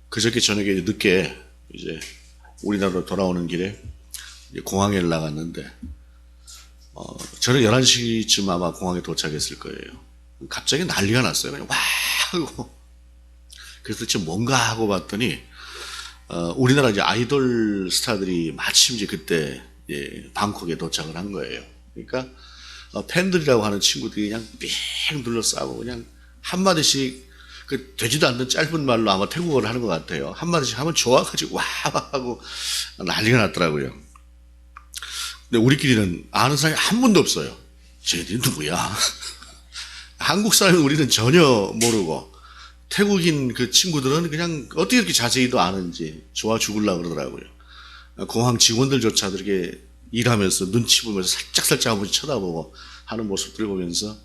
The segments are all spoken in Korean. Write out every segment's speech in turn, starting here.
그저께 저녁에 늦게 이제 우리나라로 돌아오는 길에 이제 공항에 나갔는데, 저는 11시쯤 아마 공항에 도착했을 거예요. 갑자기 난리가 났어요. 그냥 와! 하고. 그래서 지금 뭔가 하고 봤더니, 우리나라 이제 아이돌 스타들이 마침 이제 그때 방콕에 도착을 한 거예요. 그러니까, 팬들이라고 하는 친구들이 그냥 삥 둘러싸고 그냥 한마디씩 그 되지도 않는 짧은 말로 아마 태국어를 하는 것 같아요. 한마디씩 하면 좋아가지고 와 하고 난리가 났더라고요. 근데 우리끼리는 아는 사람이 한 분도 없어요. 쟤들이 누구야? 한국 사람은 우리는 전혀 모르고 태국인 그 친구들은 그냥 어떻게 이렇게 자세히도 아는지 좋아 죽으려고 그러더라고요. 공항 직원들조차도 이렇게 일하면서 눈치 보면서 살짝살짝 한 번씩 쳐다보고 하는 모습들을 보면서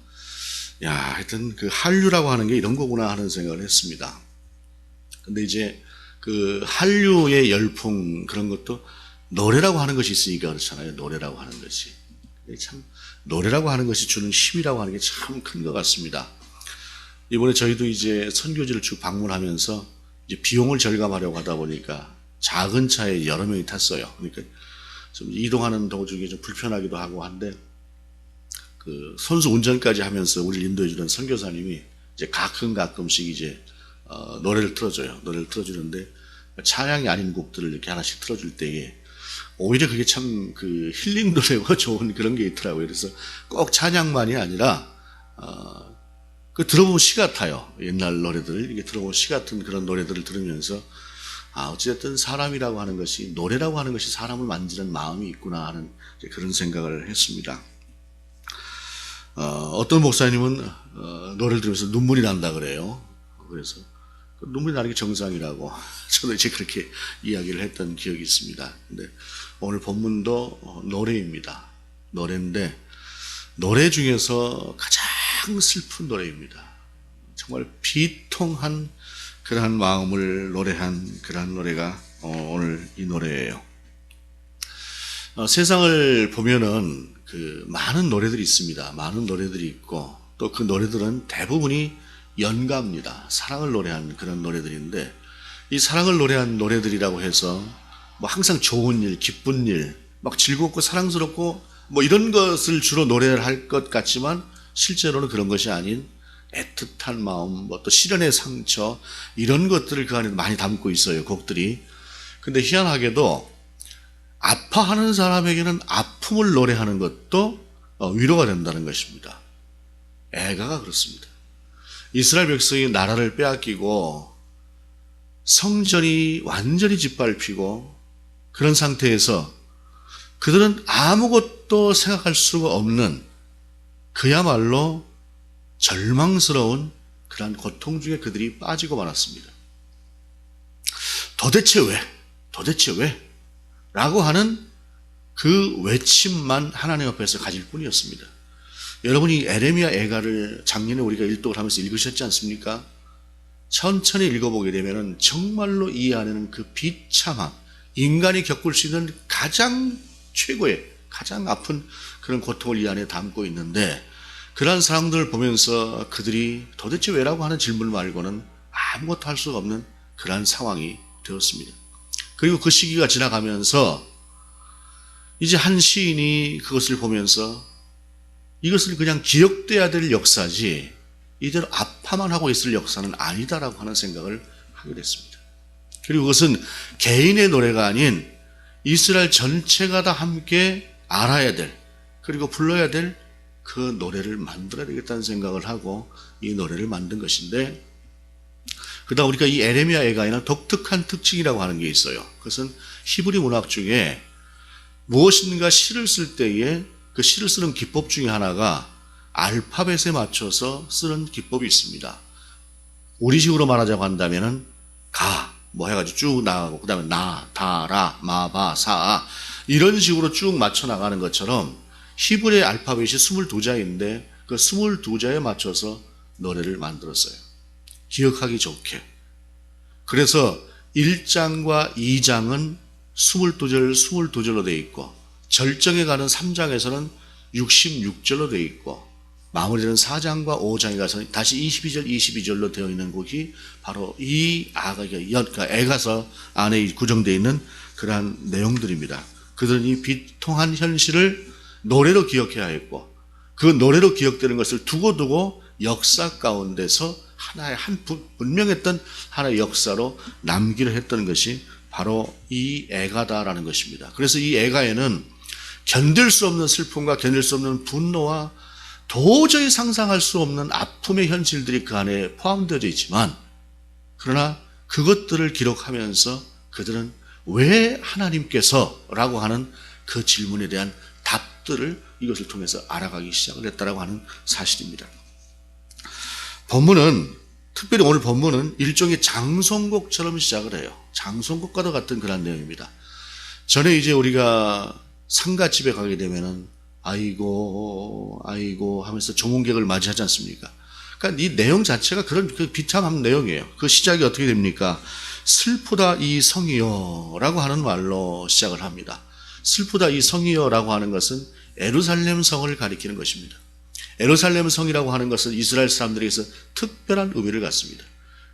야, 하여튼 그 한류라고 하는 게 이런 거구나 하는 생각을 했습니다. 근데 이제 그 한류의 열풍 그런 것도 노래라고 하는 것이 있으니까 그렇잖아요. 노래라고 하는 것이. 참 노래라고 하는 것이 주는 힘이라고 하는 게 참 큰 것 같습니다. 이번에 저희도 이제 선교지를 쭉 방문하면서 이제 비용을 절감하려고 하다 보니까 작은 차에 여러 명이 탔어요. 그러니까 좀 이동하는 도중에 좀 불편하기도 하고 한데 그 선수 운전까지 하면서 우리를 인도해 주던 선교사님이 이제 가끔씩 이제 노래를 틀어줘요. 노래를 틀어주는데 찬양이 아닌 곡들을 이렇게 하나씩 틀어줄 때에 오히려 그게 참 그 힐링 노래가 좋은 그런 게 있더라고요. 그래서 꼭 찬양만이 아니라 그 들어보면 시 같아요. 옛날 노래들을 이렇게 들어보면 시 같은 그런 노래들을 들으면서 어쨌든 사람이라고 하는 것이 노래라고 하는 것이 사람을 만지는 마음이 있구나 하는 그런 생각을 했습니다. 어떤 목사님은 노래를 들으면서 눈물이 난다 그래요. 그래서 눈물이 나는 게 정상이라고 저도 이제 그렇게 이야기를 했던 기억이 있습니다. 근데 오늘 본문도 노래입니다. 노래인데 노래 중에서 가장 슬픈 노래입니다. 정말 비통한 그러한 마음을 노래한 그러한 노래가 오늘 이 노래예요. 세상을 보면은 그 많은 노래들이 있습니다. 많은 노래들이 있고 또 그 노래들은 대부분이 연가입니다. 사랑을 노래한 그런 노래들인데 이 사랑을 노래한 노래들이라고 해서 뭐 항상 좋은 일, 기쁜 일, 막 즐겁고 사랑스럽고 뭐 이런 것을 주로 노래를 할 것 같지만 실제로는 그런 것이 아닌 애틋한 마음, 뭐 또 시련의 상처 이런 것들을 그 안에 많이 담고 있어요. 곡들이. 근데 희한하게도 아파하는 사람에게는 아픔을 노래하는 것도 위로가 된다는 것입니다. 애가가 그렇습니다. 이스라엘 백성이 나라를 빼앗기고 성전이 완전히 짓밟히고 그런 상태에서 그들은 아무것도 생각할 수가 없는 그야말로 절망스러운 그러한 고통 중에 그들이 빠지고 말았습니다. 도대체 왜? 도대체 왜? 라고 하는 그 외침만 하나님 앞에서 가질 뿐이었습니다. 여러분이 에레미야 애가를 작년에 우리가 일독을 하면서 읽으셨지 않습니까? 천천히 읽어보게 되면 정말로 이 안에는 그 비참함, 인간이 겪을 수 있는 가장 최고의 가장 아픈 그런 고통을 이 안에 담고 있는데 그러한 사람들을 보면서 그들이 도대체 왜라고 하는 질문 말고는 아무것도 할 수가 없는 그러한 상황이 되었습니다. 그리고 그 시기가 지나가면서 이제 한 시인이 그것을 보면서 이것을 그냥 기억돼야 될 역사지 이대로 아파만 하고 있을 역사는 아니다라고 하는 생각을 하게 됐습니다. 그리고 그것은 개인의 노래가 아닌 이스라엘 전체가 다 함께 알아야 될 그리고 불러야 될 그 노래를 만들어야 되겠다는 생각을 하고 이 노래를 만든 것인데 그러다 우리가 이 에레미야 애가에는 독특한 특징이라고 하는 게 있어요. 그것은 히브리 문학 중에 무엇인가 시를 쓸 때에 그 시를 쓰는 기법 중에 하나가 알파벳에 맞춰서 쓰는 기법이 있습니다. 우리식으로 말하자고 한다면은 가, 뭐 해가지고 쭉 나가고, 그 다음에 나, 다, 라, 마, 바, 사, 이런 식으로 쭉 맞춰 나가는 것처럼 히브리 알파벳이 22자인데 그 22자에 맞춰서 노래를 만들었어요. 기억하기 좋게. 그래서 1장과 2장은 22절, 22절로 되어 있고 절정에 가는 3장에서는 66절로 되어 있고 마무리되는 4장과 5장에 가서 다시 22절로 되어 있는 곡이 바로 이 그러니까 애가서 안에 구정되어 있는 그러한 내용들입니다. 그들은 이 비통한 현실을 노래로 기억해야 했고, 그 노래로 기억되는 것을 두고두고 역사 가운데서 하나의 분명했던 하나의 역사로 남기려 했던 것이 바로 이 애가다라는 것입니다. 그래서 이 애가에는 견딜 수 없는 슬픔과 견딜 수 없는 분노와 도저히 상상할 수 없는 아픔의 현실들이 그 안에 포함되어 있지만, 그러나 그것들을 기록하면서 그들은 왜 하나님께서 라고 하는 그 질문에 대한 답들을 이것을 통해서 알아가기 시작을 했다라고 하는 사실입니다. 본문은, 특별히 오늘 본문은 일종의 장송곡처럼 시작을 해요. 장송곡과도 같은 그런 내용입니다. 전에 이제 우리가 상가집에 가게 되면은 아이고 하면서 조문객을 맞이하지 않습니까? 그러니까 이 내용 자체가 그런 그 비참한 내용이에요. 그 시작이 어떻게 됩니까? 슬프다 이 성이여 라고 하는 말로 시작을 합니다. 슬프다 이 성이여 라고 하는 것은 예루살렘 성을 가리키는 것입니다. 예루살렘 성이라고 하는 것은 이스라엘 사람들에게서 특별한 의미를 갖습니다.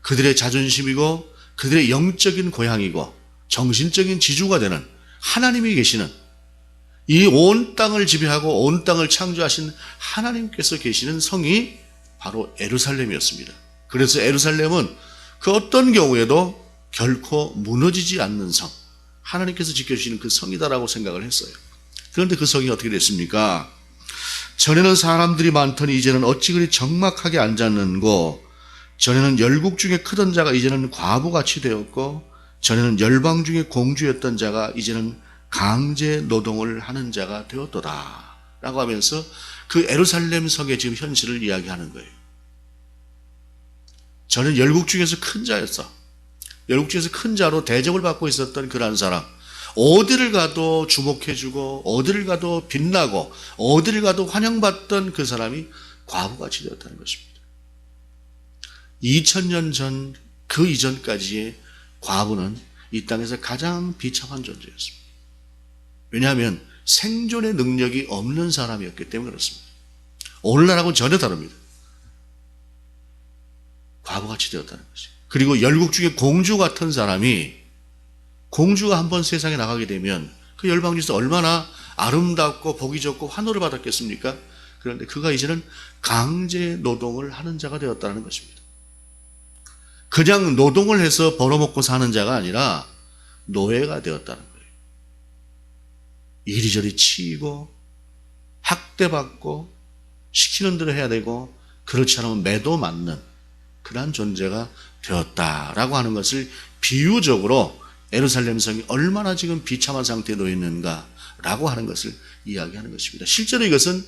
그들의 자존심이고 그들의 영적인 고향이고 정신적인 지주가 되는 하나님이 계시는, 이 온 땅을 지배하고 온 땅을 창조하신 하나님께서 계시는 성이 바로 예루살렘이었습니다. 그래서 예루살렘은 그 어떤 경우에도 결코 무너지지 않는 성, 하나님께서 지켜주시는 그 성이다라고 생각을 했어요. 그런데 그 성이 어떻게 됐습니까? 전에는 사람들이 많더니 이제는 어찌 그리 적막하게 앉았는고, 전에는 열국 중에 크던 자가 이제는 과부같이 되었고, 전에는 열방 중에 공주였던 자가 이제는 강제 노동을 하는 자가 되었도다 라고 하면서 그 예루살렘 성의 지금 현실을 이야기하는 거예요. 저는 열국 중에서 큰 자였어. 열국 중에서 큰 자로 대접을 받고 있었던 그러한 사람, 어디를 가도 주목해주고 어디를 가도 빛나고 어디를 가도 환영받던 그 사람이 과부같이 되었다는 것입니다. 2000년 전 그 이전까지의 과부는 이 땅에서 가장 비참한 존재였습니다. 왜냐하면 생존의 능력이 없는 사람이었기 때문에 그렇습니다. 오늘날하고는 전혀 다릅니다. 과부같이 되었다는 것이죠. 그리고 열국 중에 공주 같은 사람이, 공주가 한번 세상에 나가게 되면 그 열방 중에서 얼마나 아름답고 복이 좋고 환호를 받았겠습니까? 그런데 그가 이제는 강제 노동을 하는 자가 되었다는 것입니다. 그냥 노동을 해서 벌어먹고 사는 자가 아니라 노예가 되었다는 거예요. 이리저리 치이고 학대받고 시키는 대로 해야 되고, 그렇지 않으면 매도 맞는 그러한 존재가 되었다라고 하는 것을 비유적으로 예루살렘 성이 얼마나 지금 비참한 상태에 놓여 있는가라고 하는 것을 이야기하는 것입니다. 실제로 이것은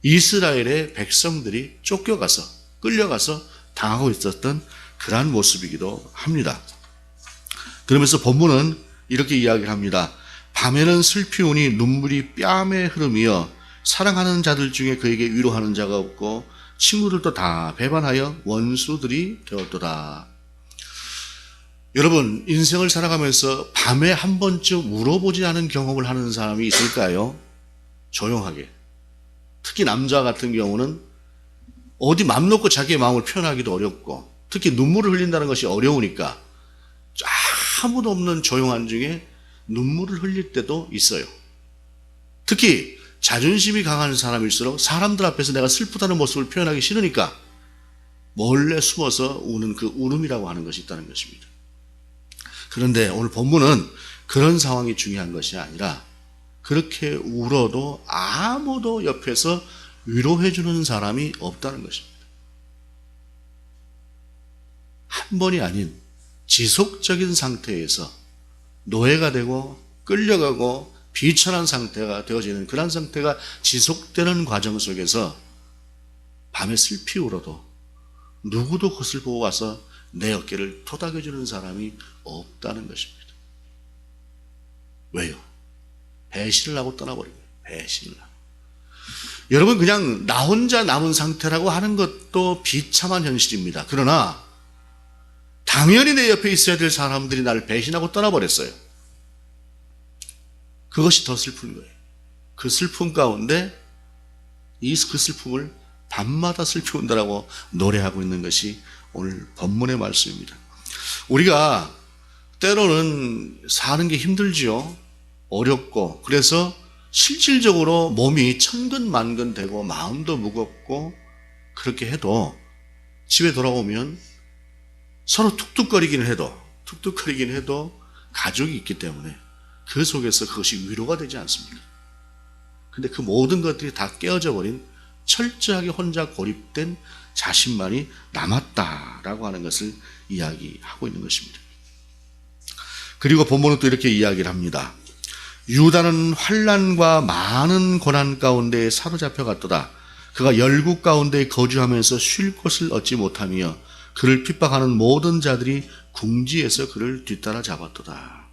이스라엘의 백성들이 쫓겨가서 끌려가서 당하고 있었던 그러한 모습이기도 합니다. 그러면서 본문은 이렇게 이야기를 합니다. 밤에는 슬피 우니 눈물이 뺨에 흐름이여 사랑하는 자들 중에 그에게 위로하는 자가 없고 친구들도 다 배반하여 원수들이 되었도다. 여러분, 인생을 살아가면서 밤에 한 번쯤 울어보지 않은 경험을 하는 사람이 있을까요? 조용하게. 특히 남자 같은 경우는 어디 맘 놓고 자기의 마음을 표현하기도 어렵고, 특히 눈물을 흘린다는 것이 어려우니까 아무도 없는 조용한 중에 눈물을 흘릴 때도 있어요. 특히 자존심이 강한 사람일수록 사람들 앞에서 내가 슬프다는 모습을 표현하기 싫으니까 몰래 숨어서 우는 그 울음이라고 하는 것이 있다는 것입니다. 그런데 오늘 본문은 그런 상황이 중요한 것이 아니라, 그렇게 울어도 아무도 옆에서 위로해주는 사람이 없다는 것입니다. 한 번이 아닌 지속적인 상태에서 노예가 되고 끌려가고 비천한 상태가 되어지는 그런 상태가 지속되는 과정 속에서 밤에 슬피 울어도 누구도 그것을 보고 와서 내 어깨를 토닥여주는 사람이 없다는 것입니다. 왜요? 배신을 하고 떠나버린 거예요. 배신을 하고. 여러분, 그냥 나 혼자 남은 상태라고 하는 것도 비참한 현실입니다. 그러나 당연히 내 옆에 있어야 될 사람들이 나를 배신하고 떠나버렸어요. 그것이 더 슬픈 거예요. 그 슬픔 가운데 그 슬픔을 밤마다 슬피 운다라고 노래하고 있는 것이 오늘 본문의 말씀입니다. 우리가 때로는 사는 게 힘들지요. 어렵고 그래서 실질적으로 몸이 천근만근 되고 마음도 무겁고 그렇게 해도 집에 돌아오면 서로 툭툭거리긴 해도 가족이 있기 때문에 그 속에서 그것이 위로가 되지 않습니까? 근데 그 모든 것들이 다 깨어져 버린 철저하게 혼자 고립된 자신만이 남았다라고 하는 것을 이야기하고 있는 것입니다. 그리고 본문은 또 이렇게 이야기를 합니다. 유다는 환난과 많은 고난 가운데 사로잡혀 갔도다. 그가 열국 가운데 거주하면서 쉴 곳을 얻지 못하며 그를 핍박하는 모든 자들이 궁지에서 그를 뒤따라 잡았도다.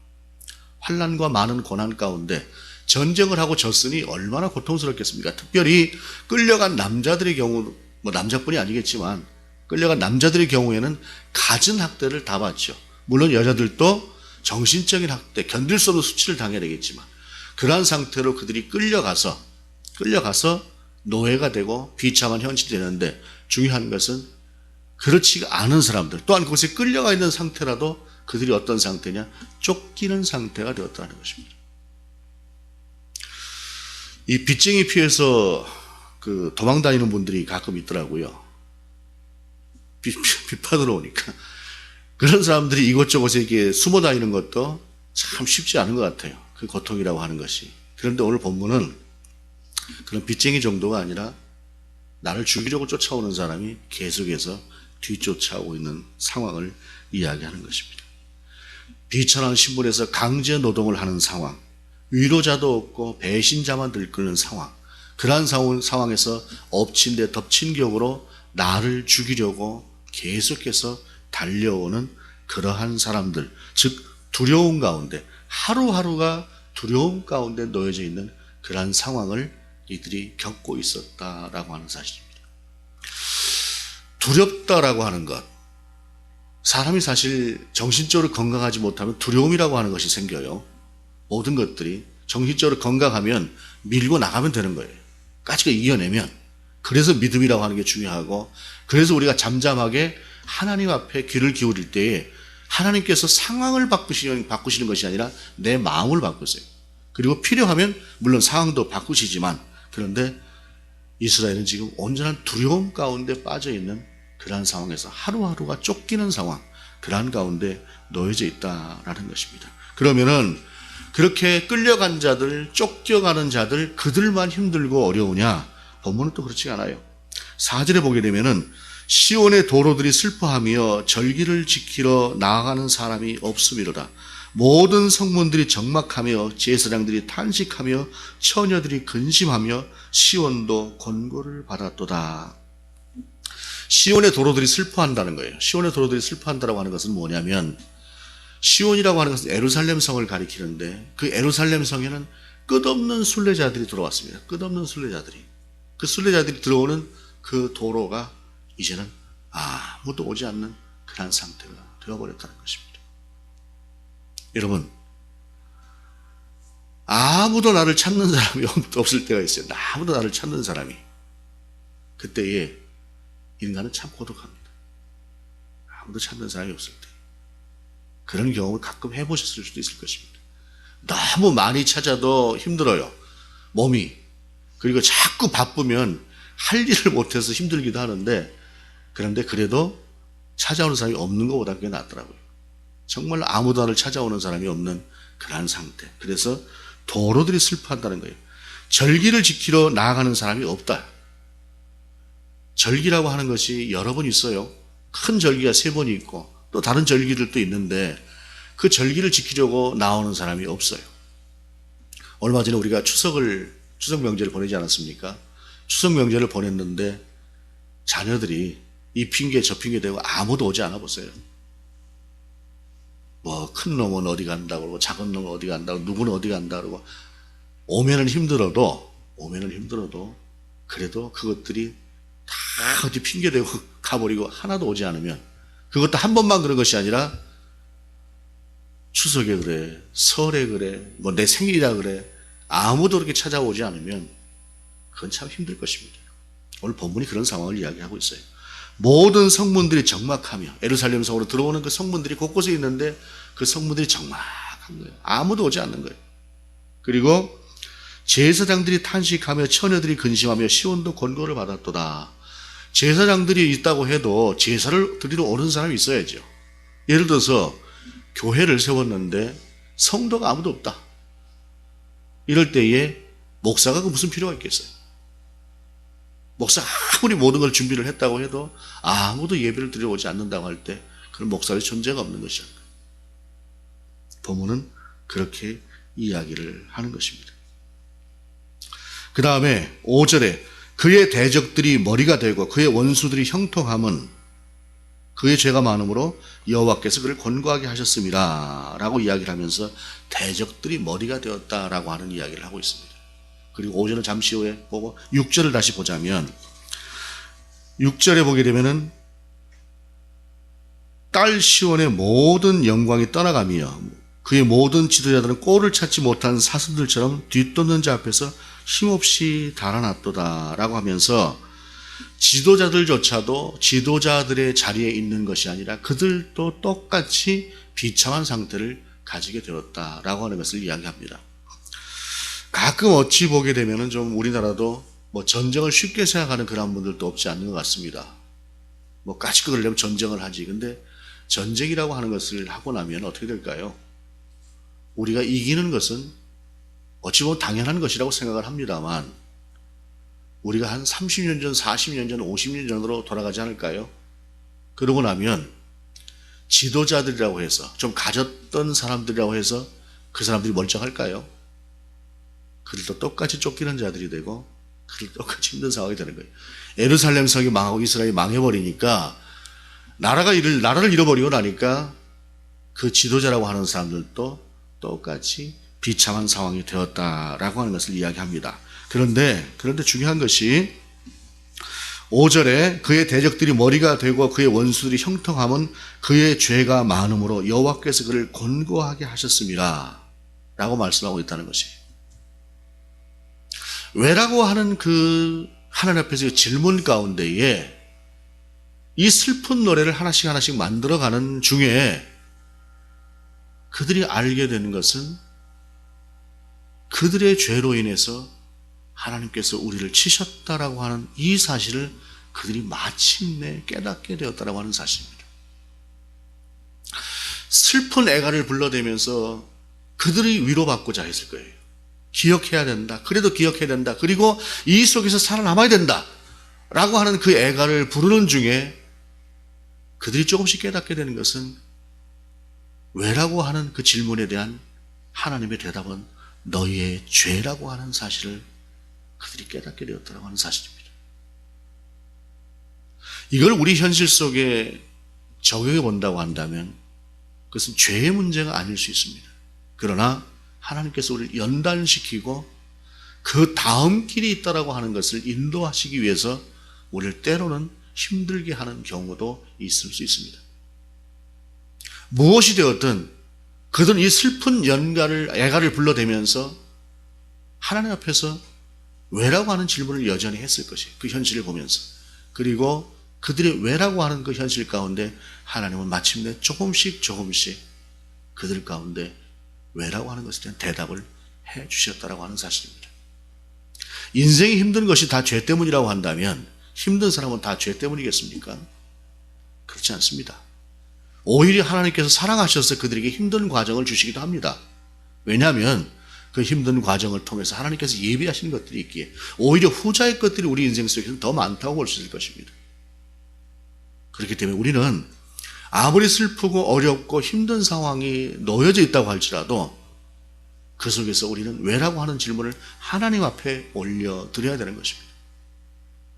환난과 많은 고난 가운데 전쟁을 하고 졌으니 얼마나 고통스럽겠습니까? 특별히 끌려간 남자들의 경우, 남자뿐이 아니겠지만 끌려간 남자들의 경우에는 갖은 학대를 다 받죠. 물론 여자들도 정신적인 학대, 견딜 수 없는 수치를 당해야 되겠지만 그러한 상태로 그들이 끌려가서 노예가 되고 비참한 현실이 되는데 중요한 것은 그렇지 않은 사람들 또한 그곳에 끌려가 있는 상태라도 그들이 어떤 상태냐? 쫓기는 상태가 되었다는 것입니다. 이 빚쟁이 피해서 그 도망다니는 분들이 가끔 있더라고요. 빚 받으러 오니까. 그런 사람들이 이곳저곳에 이렇게 숨어 다니는 것도 참 쉽지 않은 것 같아요. 그 고통이라고 하는 것이. 그런데 오늘 본문은 그런 빚쟁이 정도가 아니라 나를 죽이려고 쫓아오는 사람이 계속해서 뒤쫓아오고 있는 상황을 이야기하는 것입니다. 비천한 신분에서 강제 노동을 하는 상황, 위로자도 없고 배신자만 들끓는 상황, 그러한 상황에서 엎친 데 덮친 격으로 나를 죽이려고 계속해서 달려오는 그러한 사람들, 즉 두려움 가운데 하루하루가 두려움 가운데 놓여져 있는 그러한 상황을 이들이 겪고 있었다라고 하는 사실입니다. 두렵다라고 하는 것, 사람이 사실 정신적으로 건강하지 못하면 두려움이라고 하는 것이 생겨요. 모든 것들이 정신적으로 건강하면 밀고 나가면 되는 거예요. 까지가 이겨내면. 그래서 믿음이라고 하는 게 중요하고, 그래서 우리가 잠잠하게 하나님 앞에 귀를 기울일 때에 하나님께서 상황을 바꾸시는 것이 아니라 내 마음을 바꾸세요. 그리고 필요하면 물론 상황도 바꾸시지만, 그런데 이스라엘은 지금 온전한 두려움 가운데 빠져있는 그러한 상황에서 하루하루가 쫓기는 상황, 그러한 가운데 놓여져 있다라는 것입니다. 그러면은 그렇게 끌려간 자들, 쫓겨가는 자들, 그들만 힘들고 어려우냐? 본문은 또 그렇지 않아요. 4절에 보게 되면은 시온의 도로들이 슬퍼하며 절기를 지키러 나아가는 사람이 없음이로다. 모든 성문들이 적막하며 제사장들이 탄식하며 처녀들이 근심하며 시온도 권고를 받았도다. 시온의 도로들이 슬퍼한다는 거예요. 시온의 도로들이 슬퍼한다고 하는 것은 뭐냐면, 시온이라고 하는 것은 예루살렘 성을 가리키는데 그 예루살렘 성에는 끝없는 순례자들이 들어왔습니다. 끝없는 순례자들이. 그 순례자들이 들어오는 그 도로가 이제는 아무도 오지 않는 그런 상태가 되어버렸다는 것입니다. 여러분, 아무도 나를 찾는 사람이 없을 때가 있어요. 아무도 나를 찾는 사람이. 그때에 인간은 참 고독합니다. 아무도 찾는 사람이 없을 때. 그런 경험을 가끔 해보셨을 수도 있을 것입니다. 너무 많이 찾아도 힘들어요. 몸이. 그리고 자꾸 바쁘면 할 일을 못해서 힘들기도 하는데, 그런데 그래도 찾아오는 사람이 없는 것보다 꽤 낫더라고요. 정말 아무도 나를 찾아오는 사람이 없는 그러한 상태. 그래서 도로들이 슬퍼한다는 거예요. 절기를 지키러 나아가는 사람이 없다. 절기라고 하는 것이 여러 번 있어요. 큰 절기가 3번이 있고 또 다른 절기들도 있는데 그 절기를 지키려고 나오는 사람이 없어요. 얼마 전에 우리가 추석 명절을 보내지 않았습니까? 추석 명절을 보냈는데 자녀들이 이 핑계 저 핑계 대고 아무도 오지 않아 보세요. 뭐 큰 놈은 어디 간다고 그러고 작은 놈은 어디 간다고, 누구는 어디 간다고 그러고, 오면은 힘들어도 그래도 그것들이 다 어디 핑계 대고 가버리고 하나도 오지 않으면, 그것도 한 번만 그런 것이 아니라 추석에 그래, 설에 그래, 뭐 내 생일이라 그래, 아무도 그렇게 찾아오지 않으면 그건 참 힘들 것입니다. 오늘 본문이 그런 상황을 이야기하고 있어요. 모든 성문들이 적막하며 예루살렘 성으로 들어오는 그 성문들이 곳곳에 있는데 그 성문들이 적막한 거예요. 아무도 오지 않는 거예요. 그리고 제사장들이 탄식하며 처녀들이 근심하며 시온도 권고를 받았도다. 제사장들이 있다고 해도 제사를 드리러 오는 사람이 있어야죠. 예를 들어서 교회를 세웠는데 성도가 아무도 없다. 이럴 때에 목사가 그 무슨 필요가 있겠어요? 목사가 아무리 모든 걸 준비를 했다고 해도 아무도 예배를 드리러 오지 않는다고 할 때 그런 목사의 존재가 없는 것이야. 본문은 그렇게 이야기를 하는 것입니다. 그 다음에 5절에 그의 대적들이 머리가 되고 그의 원수들이 형통함은 그의 죄가 많음으로 여호와께서 그를 권고하게 하셨습니다 라고 이야기를 하면서 대적들이 머리가 되었다라고 하는 이야기를 하고 있습니다. 그리고 5절을 잠시 후에 보고 6절을 다시 보자면 6절에 보게 되면은 딸 시온의 모든 영광이 떠나가며 그의 모든 지도자들은 꼴을 찾지 못한 사슴들처럼 뒤쫓는 자 앞에서 힘없이 달아났도다 라고 하면서 지도자들조차도 지도자들의 자리에 있는 것이 아니라 그들도 똑같이 비참한 상태를 가지게 되었다라고 하는 것을 이야기합니다. 가끔 어찌 보게 되면은 좀 우리나라도 뭐 전쟁을 쉽게 생각하는 그런 분들도 없지 않는 것 같습니다. 뭐 까짓 거 그러려면 전쟁을 하지. 근데 전쟁이라고 하는 것을 하고 나면 어떻게 될까요? 우리가 이기는 것은 어찌 보면 당연한 것이라고 생각을 합니다만 우리가 한 30년 전, 40년 전, 50년 전으로 돌아가지 않을까요? 그러고 나면 지도자들이라고 해서 좀 가졌던 사람들이라고 해서 그 사람들이 멀쩡할까요? 그들도 똑같이 쫓기는 자들이 되고 그들도 똑같이 힘든 상황이 되는 거예요. 예루살렘 성이 망하고 이스라엘이 망해버리니까 나라를 잃어버리고 나니까 그 지도자라고 하는 사람들도 똑같이 비참한 상황이 되었다라고 하는 것을 이야기합니다. 그런데 중요한 것이 5절에 그의 대적들이 머리가 되고 그의 원수들이 형통함은 그의 죄가 많음으로 여호와께서 그를 권고하게 하셨습니다 라고 말씀하고 있다는 것이에요. 왜라고 하는 그 하나님 앞에서 질문 가운데에 이 슬픈 노래를 하나씩 만들어가는 중에 그들이 알게 되는 것은 그들의 죄로 인해서 하나님께서 우리를 치셨다라고 하는 이 사실을 그들이 마침내 깨닫게 되었다라고 하는 사실입니다. 슬픈 애가를 불러대면서 그들이 위로받고자 했을 거예요. 기억해야 된다. 그래도 기억해야 된다. 그리고 이 속에서 살아남아야 된다. 라고 하는 그 애가를 부르는 중에 그들이 조금씩 깨닫게 되는 것은 왜라고 하는 그 질문에 대한 하나님의 대답은 너희의 죄라고 하는 사실을 그들이 깨닫게 되었다고 하는 사실입니다. 이걸 우리 현실 속에 적용해 본다고 한다면 그것은 죄의 문제가 아닐 수 있습니다. 그러나 하나님께서 우리를 연단시키고 그 다음 길이 있다라고 하는 것을 인도하시기 위해서 우리를 때로는 힘들게 하는 경우도 있을 수 있습니다. 무엇이 되었든 그들은 이 슬픈 애가를 불러대면서 하나님 앞에서 왜라고 하는 질문을 여전히 했을 것이에요. 그 현실을 보면서. 그리고 그들의 왜라고 하는 그 현실 가운데 하나님은 마침내 조금씩 그들 가운데 왜라고 하는 것에 대한 대답을 해 주셨다라고 하는 사실입니다. 인생이 힘든 것이 다 죄 때문이라고 한다면 힘든 사람은 다 죄 때문이겠습니까? 그렇지 않습니다. 오히려 하나님께서 사랑하셔서 그들에게 힘든 과정을 주시기도 합니다. 왜냐하면 그 힘든 과정을 통해서 하나님께서 예비하시는 것들이 있기에 오히려 후자의 것들이 우리 인생 속에서 더 많다고 볼 수 있을 것입니다. 그렇기 때문에 우리는 아무리 슬프고 어렵고 힘든 상황이 놓여져 있다고 할지라도 그 속에서 우리는 왜라고 하는 질문을 하나님 앞에 올려드려야 되는 것입니다.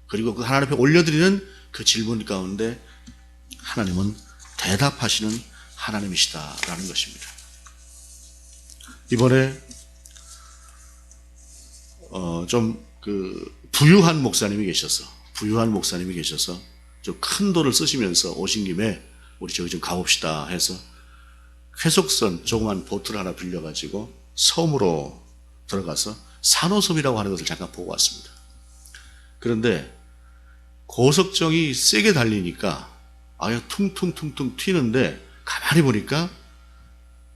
그리고 그 하나님 앞에 올려드리는 그 질문 가운데 하나님은 대답하시는 하나님이시다라는 것입니다. 이번에 좀 부유한 목사님이 계셔서 좀 큰 돈을 쓰시면서 오신 김에 우리 저기 좀 가봅시다 해서 회속선 조그만 보트를 하나 빌려가지고 섬으로 들어가서 산호섬이라고 하는 것을 잠깐 보고 왔습니다. 그런데 고속정이 세게 달리니까 아예 퉁퉁퉁퉁 튀는데 가만히 보니까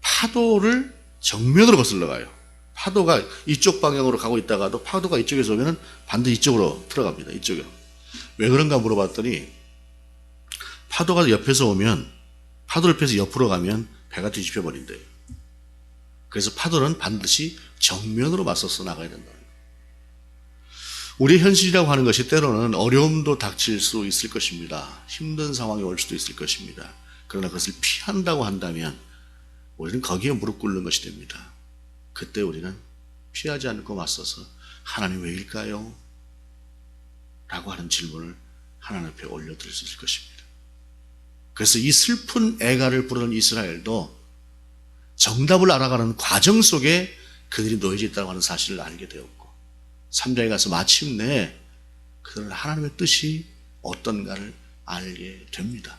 파도를 정면으로 거슬러 가요. 파도가 이쪽 방향으로 가고 있다가도 파도가 이쪽에서 오면 반드시 이쪽으로 들어갑니다. 이쪽으로. 왜 그런가 물어봤더니 파도가 옆에서 오면 파도를 펴서 옆으로 가면 배가 뒤집혀 버린대요. 그래서 파도는 반드시 정면으로 맞서서 나가야 된다. 우리의 현실이라고 하는 것이 때로는 어려움도 닥칠 수 있을 것입니다. 힘든 상황이 올 수도 있을 것입니다. 그러나 그것을 피한다고 한다면 우리는 거기에 무릎 꿇는 것이 됩니다. 그때 우리는 피하지 않고 맞서서 하나님 왜일까요? 라고 하는 질문을 하나님 앞에 올려드릴 수 있을 것입니다. 그래서 이 슬픈 애가를 부르는 이스라엘도 정답을 알아가는 과정 속에 그들이 놓여져 있다고 하는 사실을 알게 되었고 3장에 가서 마침내 그들은 하나님의 뜻이 어떤가를 알게 됩니다.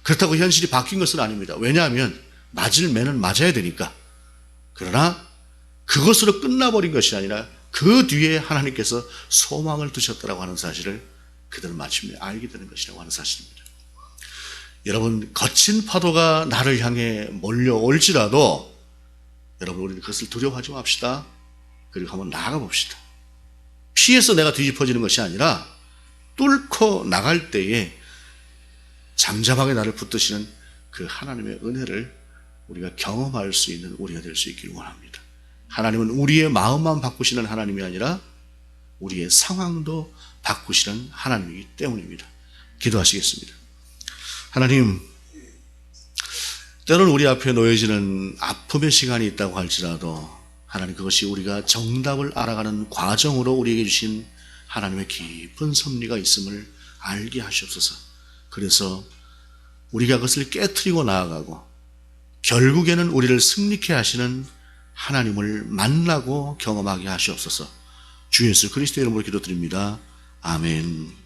그렇다고 현실이 바뀐 것은 아닙니다. 왜냐하면 맞을 매는 맞아야 되니까. 그러나 그것으로 끝나버린 것이 아니라 그 뒤에 하나님께서 소망을 두셨다고 하는 사실을 그들은 마침내 알게 되는 것이라고 하는 사실입니다. 여러분, 거친 파도가 나를 향해 몰려올지라도 여러분, 우리는 그것을 두려워하지 맙시다. 그리고 한번 나아가 봅시다. 피해서 내가 뒤집어지는 것이 아니라 뚫고 나갈 때에 잠잠하게 나를 붙드시는 그 하나님의 은혜를 우리가 경험할 수 있는 우리가 될 수 있기를 원합니다. 하나님은 우리의 마음만 바꾸시는 하나님이 아니라 우리의 상황도 바꾸시는 하나님이기 때문입니다. 기도하시겠습니다. 하나님, 때로는 우리 앞에 놓여지는 아픔의 시간이 있다고 할지라도 하나님, 그것이 우리가 정답을 알아가는 과정으로 우리에게 주신 하나님의 깊은 섭리가 있음을 알게 하시옵소서. 그래서 우리가 그것을 깨트리고 나아가고 결국에는 우리를 승리케 하시는 하나님을 만나고 경험하게 하시옵소서. 주 예수 그리스도의 이름으로 기도드립니다. 아멘.